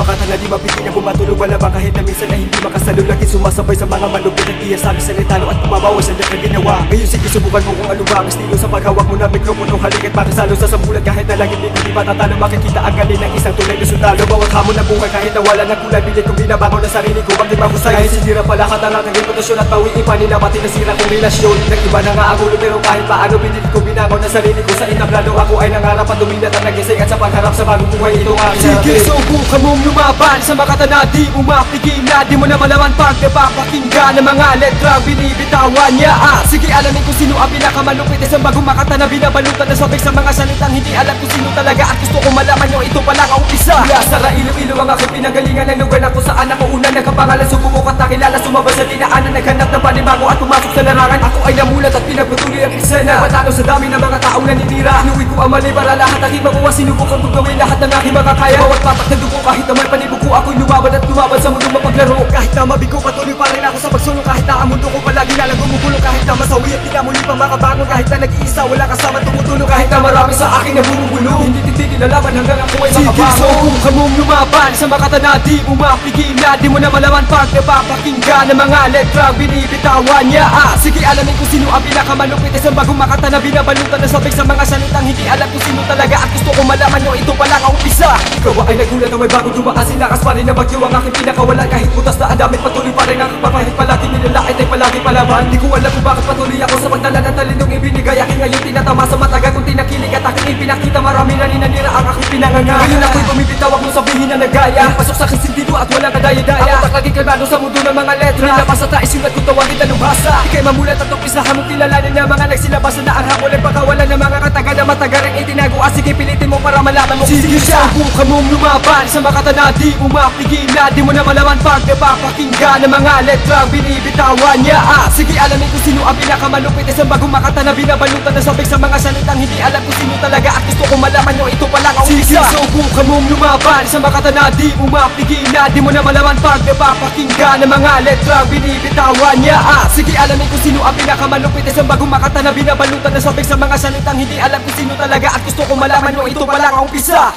makata na di mapigil na bumatulog malabang kahit na minsan ay hindi makasalo. Lagi sumasabay sa mga malupit at iya sabi sa letalo at pumabawas sa lahat ginawa. Ngayon sige subukan mo kung ano ba ang estilo sa paghawak mo ng mikropono. Halikat makasalo sa sambulan kahit na langit dito di matatalo. Makikita ang galing ng isang tunay na sundalo. Bawat hamon ng buhay kahit na wala ng kulay. Bilit kong binabago na sarili ko bakit mahusay. Kahit sinira pala katangat ang reputasyon at pawiin pa nila pati nasira kong relasyon. Nag-iba na nga ang ulo pero kahit paano bilit kong binago na sarili ko sa entablado. Ako ay nangarap at duminat at nagising at sa pagharap sa bagong buhay ito nga. Sige subukan mong lumaban sa makata na di mo mapigil na di mo na malaman pag napapakinggan ng mga letrang binibitawan niya. Sige alamin kung sino ang pinakamalupit isang bagong makata na binabalutan na sabik sa mga salitang hindi alam kung sino talaga at gusto kong malaman nyo ito pala ang umpisa. Mula sa Iloilo ang aking pinanggalingan ng lugar na kung saan ako una nagkapangalan. Sububok at nakilala sumabay sa dinaanan naghanap ng panibago at pumasok sa larangan. Ako ay namulat at pinagpatuloy ang eksena patalo sa dami ng mga taong naninira. Inuwi ko ang mali para lahat aking makuha. Sinubukan kong gawin lahat ng aking makakaya. Bawat patak na dugo kahit na may panibuko ako'y lumaban at lumaban sa mundong mapaglaro. Kahit na mabigo patuloy pa rin ako sa pagsulong. Kahit na ang mundo ko palagi nalang gumugulong. Kahit na masawi at di na muli pa makabangon. Kahit na nag-iisa wala kasama tumutulong. Kahit na marami sa akin na bumubulo. Hindi titigil na laban hanggang ako ay makabangon. Sige subukan mong lumaban sa makata na di mo mapigil na di mo na malaman pag napapakinggan ng mga letrang binibitawan niya. Sige alamin kung sino ang pinakamalupit isang bagong makata na binabalutan na sabik sa mga salitang hindi alam kung sino talaga at gusto kong malaman nyo ito pala ang umpisa. Ikaw ay nagulat na may bagong dumaan silakas pa rin na bagyo ang aking pinakawalan. Kahit butas na ang damit patuloy pa rin ang kapapahit palagi nilalait ay palagi palaban. Di ko alam kung bakit patuloy ako sa pagdala ng talinong ibinigay. Aking ngayon tinatama sa matagal kong tinakilig at aking ipinakita marami na ninanira ang aking pinanganga. Ngayon ako'y bumibitaw wag mong sabihin na nagaya. Pasok sa aking sindido at walang kadaya-daya. Ako laging kalmado sa mundo ng mga letra. Nilabas sa tais yung kung tawagin na lumasa. Ika'y mamulat at umpisahan mong kilalanin na mga nagsilabasan na ang hapon ay pagkawalan ng mga kataga na matagal ang itinago. Sige pilitin mo para malaman mo kung sino siya. Subukan mong lumaban sa makata na di mo mapigil na di mo na malaman pag napapakinggan ng mga letrang binibitawan niya. Sige alamin kung sino ang pinakamalupit isang bagong makata na binabalutan na sabik sa mga salitang hindi alam kung sino talaga at gusto kong malaman nyo ito pala ang umpisa. Sige subukan mong lumaban sa makata na di mo mapigil na di mo na malaman pag napapakinggan ng mga letrang binibitawan niya. Sige alamin kung sino ang pinakamalupit isang bagong makata na binabalutan na sabik sa mga salitang hindi alam kung sino talaga at gusto kong malaman nyo ito pala ang umpisa.